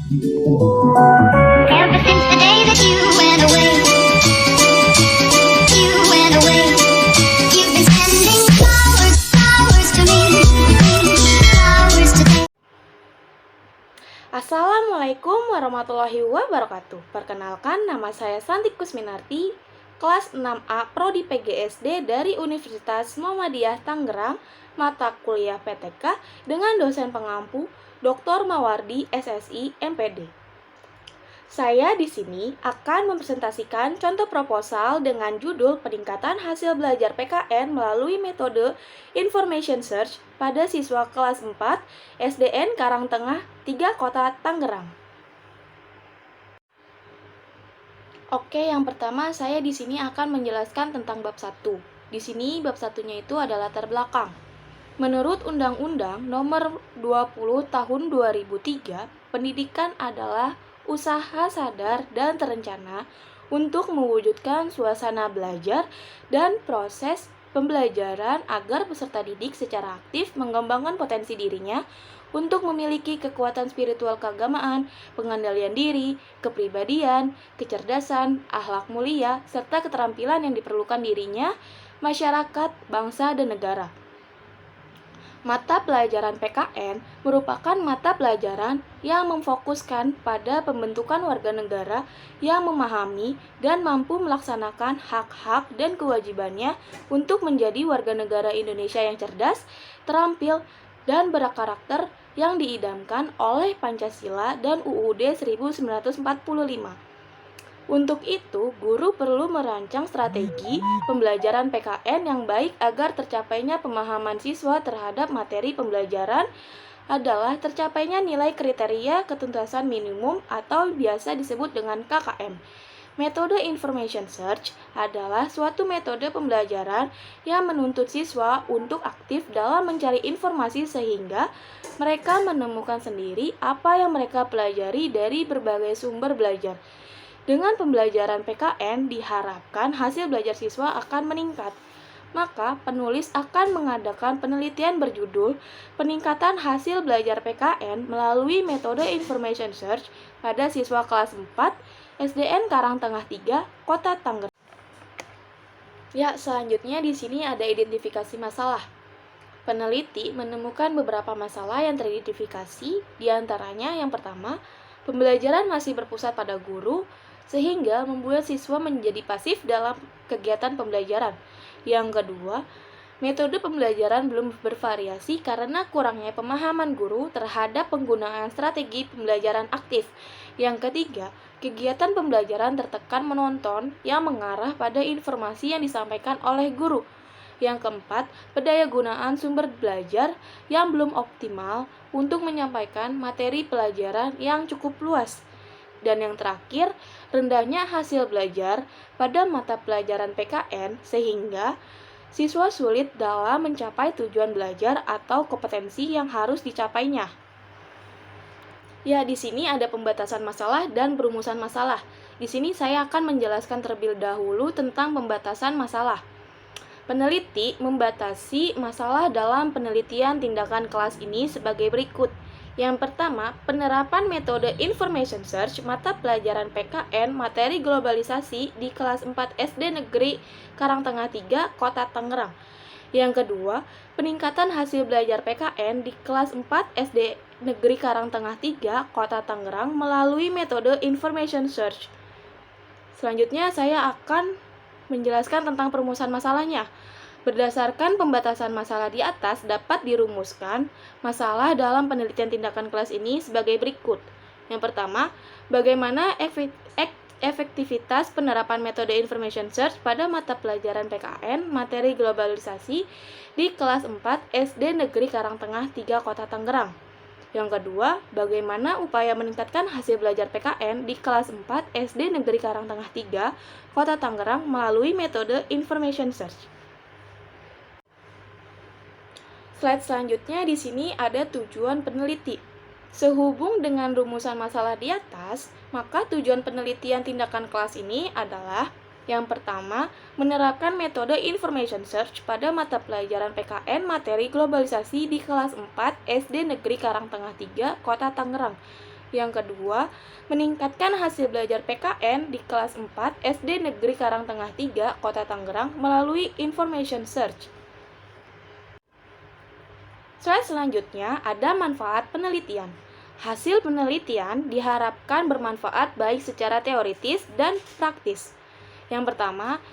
Ever since the day that you went away, you've been sending flowers to me, flowers today. Assalamualaikum warahmatullahi wabarakatuh. Perkenalkan, nama saya Santi Kusminarti, kelas 6A Prodi PGSD dari Universitas Muhammadiyah Tangerang, mata kuliah PTK dengan dosen pengampu Dr. Mawardi SSI MPD. Saya di sini akan mempresentasikan contoh proposal dengan judul peningkatan hasil belajar PKN melalui metode Information Search pada siswa kelas 4 SDN Karangtengah 3 Kota Tangerang. Oke, yang pertama saya di sini akan menjelaskan tentang bab 1. Di sini bab 1-nya itu adalah latar belakang. Menurut Undang-Undang Nomor 20 Tahun 2003, pendidikan adalah usaha sadar dan terencana untuk mewujudkan suasana belajar dan proses pembelajaran agar peserta didik secara aktif mengembangkan potensi dirinya untuk memiliki kekuatan spiritual keagamaan, pengendalian diri, kepribadian, kecerdasan, akhlak mulia, serta keterampilan yang diperlukan dirinya, masyarakat, bangsa, dan negara. Mata pelajaran PKN merupakan mata pelajaran yang memfokuskan pada pembentukan warga negara yang memahami dan mampu melaksanakan hak-hak dan kewajibannya untuk menjadi warga negara Indonesia yang cerdas, terampil, dan berkarakter yang diidamkan oleh Pancasila dan UUD 1945. Untuk itu, guru perlu merancang strategi pembelajaran PKN yang baik agar tercapainya pemahaman siswa terhadap materi pembelajaran adalah tercapainya nilai kriteria ketuntasan minimum atau biasa disebut dengan KKM. Metode Information Search adalah suatu metode pembelajaran yang menuntut siswa untuk aktif dalam mencari informasi sehingga mereka menemukan sendiri apa yang mereka pelajari dari berbagai sumber belajar. Dengan pembelajaran PKN diharapkan hasil belajar siswa akan meningkat. Maka penulis akan mengadakan penelitian berjudul Peningkatan Hasil Belajar PKN melalui metode Information Search pada siswa kelas 4 SDN Karangtengah 3 Kota Tangerang. Ya, selanjutnya di sini ada identifikasi masalah. Peneliti menemukan beberapa masalah yang teridentifikasi, diantaranya yang pertama, pembelajaran masih berpusat pada guru, sehingga membuat siswa menjadi pasif dalam kegiatan pembelajaran. Yang kedua, metode pembelajaran belum bervariasi karena kurangnya pemahaman guru terhadap penggunaan strategi pembelajaran aktif. Yang ketiga, kegiatan pembelajaran tertekan menonton yang mengarah pada informasi yang disampaikan oleh guru. Yang keempat, pendayagunaan sumber belajar yang belum optimal untuk menyampaikan materi pelajaran yang cukup luas. Dan yang terakhir, rendahnya hasil belajar pada mata pelajaran PKN sehingga siswa sulit dalam mencapai tujuan belajar atau kompetensi yang harus dicapainya. Ya, di sini ada pembatasan masalah dan perumusan masalah. Di sini saya akan menjelaskan terlebih dahulu tentang pembatasan masalah. Peneliti membatasi masalah dalam penelitian tindakan kelas ini sebagai berikut. Yang pertama, penerapan metode Information Search mata pelajaran PKN materi globalisasi di kelas 4 SD Negeri Karangtengah 3 Kota Tangerang. Yang kedua, peningkatan hasil belajar PKN di kelas 4 SD Negeri Karangtengah 3 Kota Tangerang melalui metode Information Search. Selanjutnya saya akan menjelaskan tentang perumusan masalahnya. Berdasarkan pembatasan masalah di atas dapat dirumuskan masalah dalam penelitian tindakan kelas ini sebagai berikut. Yang pertama, bagaimana efektivitas penerapan metode Information Search pada mata pelajaran PKN materi globalisasi di kelas 4 SD Negeri Karangtengah 3 Kota Tangerang. Yang kedua, bagaimana upaya meningkatkan hasil belajar PKN di kelas 4 SD Negeri Karangtengah 3 Kota Tangerang melalui metode Information Search. Slide selanjutnya di sini ada tujuan peneliti. Sehubung dengan rumusan masalah di atas, maka tujuan penelitian tindakan kelas ini adalah yang pertama, menerapkan metode Information Search pada mata pelajaran PKN materi globalisasi di kelas 4 SD Negeri Karangtengah 3 Kota Tangerang. Yang kedua, meningkatkan hasil belajar PKN di kelas 4 SD Negeri Karangtengah 3, Kota Tangerang melalui information search. Slide selanjutnya ada manfaat penelitian. Hasil penelitian diharapkan bermanfaat baik secara teoritis dan praktis. Yang pertama,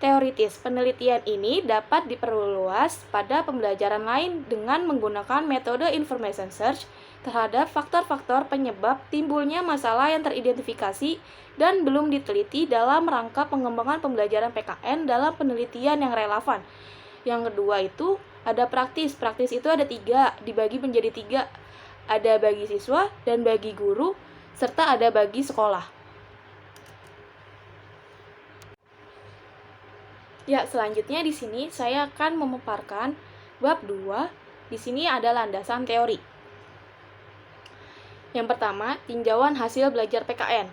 teoritis. Penelitian ini dapat diperluas pada pembelajaran lain dengan menggunakan metode information search terhadap faktor-faktor penyebab timbulnya masalah yang teridentifikasi dan belum diteliti dalam rangka pengembangan pembelajaran PKN dalam penelitian yang relevan. Yang kedua itu ada praktis. Praktis itu ada 3, dibagi menjadi 3. Ada bagi siswa dan bagi guru, serta ada bagi sekolah. Ya, selanjutnya di sini saya akan memaparkan bab 2. Di sini ada landasan teori. Yang pertama, tinjauan hasil belajar PKN.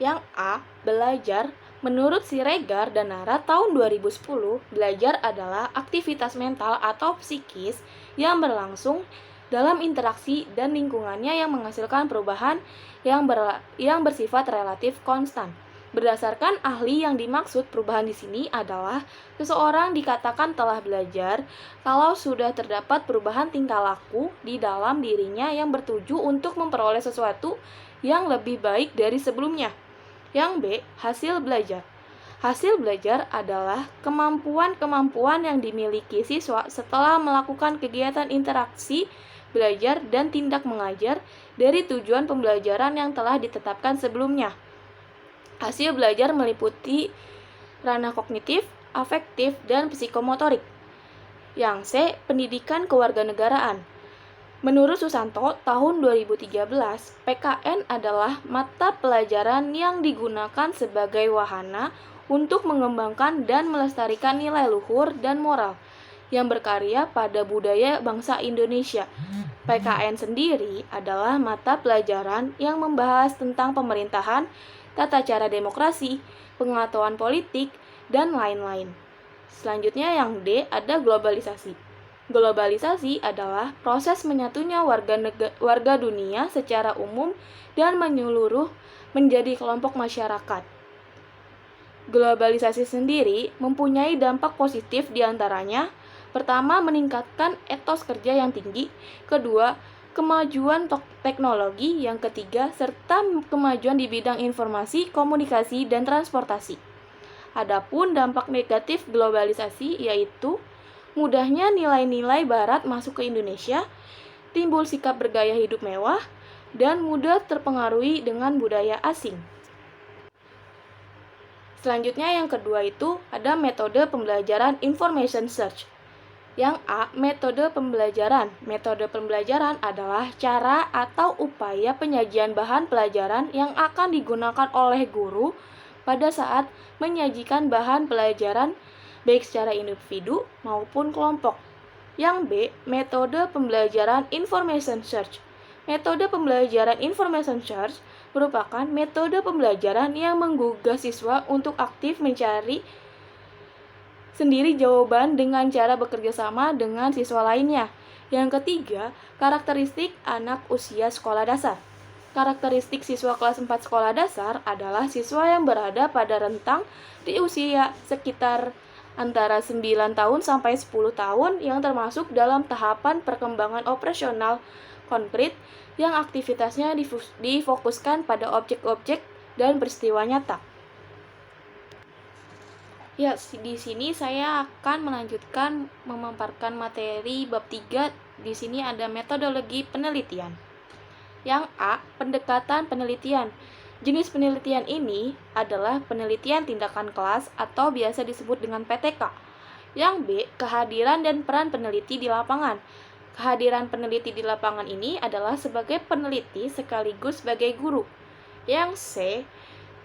Yang A, belajar. Menurut Siregar dan Nara tahun 2010, belajar adalah aktivitas mental atau psikis yang berlangsung dalam interaksi dan lingkungannya yang menghasilkan perubahan yang bersifat relatif konstan. Berdasarkan ahli, yang dimaksud perubahan di sini adalah seseorang dikatakan telah belajar kalau sudah terdapat perubahan tingkah laku di dalam dirinya yang bertuju untuk memperoleh sesuatu yang lebih baik dari sebelumnya. Yang B, hasil belajar. Hasil belajar adalah kemampuan-kemampuan yang dimiliki siswa setelah melakukan kegiatan interaksi, belajar, dan tindak mengajar dari tujuan pembelajaran yang telah ditetapkan sebelumnya. Hasil belajar meliputi ranah kognitif, afektif, dan psikomotorik. Yang C, pendidikan kewarganegaraan. Menurut Susanto, tahun 2013, PKN adalah mata pelajaran yang digunakan sebagai wahana untuk mengembangkan dan melestarikan nilai luhur dan moral yang berkarya pada budaya bangsa Indonesia. PKN sendiri adalah mata pelajaran yang membahas tentang pemerintahan, tata cara demokrasi, pengetahuan politik, dan lain-lain. Selanjutnya yang D ada globalisasi. Globalisasi adalah proses menyatunya warga dunia secara umum dan menyeluruh menjadi kelompok masyarakat. Globalisasi sendiri mempunyai dampak positif diantaranya: pertama, meningkatkan etos kerja yang tinggi; kedua, kemajuan teknologi; yang ketiga, serta kemajuan di bidang informasi, komunikasi, dan transportasi. Adapun dampak negatif globalisasi yaitu mudahnya nilai-nilai barat masuk ke Indonesia, timbul sikap bergaya hidup mewah, dan mudah terpengaruhi dengan budaya asing. Selanjutnya yang kedua itu ada metode pembelajaran information search. Yang A, metode pembelajaran. Metode pembelajaran adalah cara atau upaya penyajian bahan pelajaran yang akan digunakan oleh guru pada saat menyajikan bahan pelajaran baik secara individu maupun kelompok. Yang B, metode pembelajaran information search. Metode pembelajaran information search merupakan metode pembelajaran yang menggugah siswa untuk aktif mencari sendiri jawaban dengan cara bekerja sama dengan siswa lainnya. Yang ketiga, karakteristik anak usia sekolah dasar. Karakteristik siswa kelas 4 sekolah dasar adalah siswa yang berada pada rentang di usia sekitar antara 9 tahun sampai 10 tahun yang termasuk dalam tahapan perkembangan operasional konkret yang aktivitasnya difokuskan pada objek-objek dan peristiwa nyata. Ya, di sini saya akan melanjutkan memaparkan materi bab 3. Di sini ada metodologi penelitian. Yang A, pendekatan penelitian. Jenis penelitian ini adalah penelitian tindakan kelas atau biasa disebut dengan PTK. Yang B, kehadiran dan peran peneliti di lapangan. Kehadiran peneliti di lapangan ini adalah sebagai peneliti sekaligus sebagai guru. Yang C,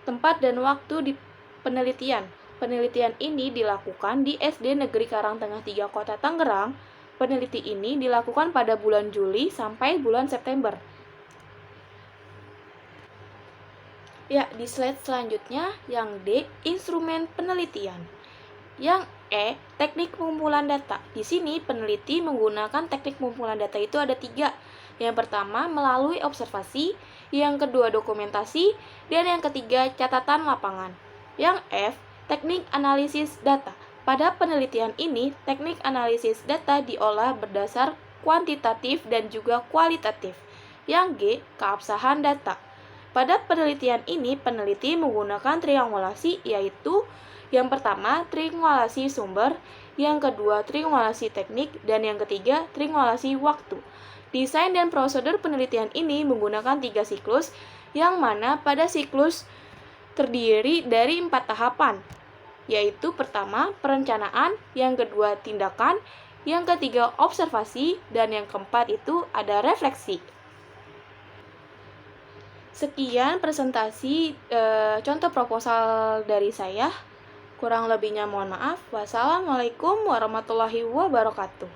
tempat dan waktu di penelitian. Penelitian ini dilakukan di SD Negeri Karangtengah 3 Kota Tangerang. Peneliti ini dilakukan pada bulan Juli sampai bulan September. Ya, di slide selanjutnya yang D, instrumen penelitian. Yang E, teknik pengumpulan data. Di sini peneliti menggunakan teknik pengumpulan data itu ada 3. Yang pertama, melalui observasi, yang kedua, dokumentasi, dan yang ketiga, catatan lapangan. Yang F, teknik analisis data. Pada penelitian ini, teknik analisis data diolah berdasar kuantitatif dan juga kualitatif. Yang G, keabsahan data. Pada penelitian ini, peneliti menggunakan triangulasi, yaitu yang pertama, triangulasi sumber, yang kedua, triangulasi teknik, dan yang ketiga, triangulasi waktu. Desain dan prosedur penelitian ini menggunakan 3 siklus, yang mana pada siklus terdiri dari 4 tahapan, yaitu pertama, perencanaan, yang kedua, tindakan, yang ketiga, observasi, dan yang keempat itu ada refleksi. Sekian presentasi contoh proposal dari saya. Kurang lebihnya mohon maaf. Wassalamualaikum warahmatullahi wabarakatuh.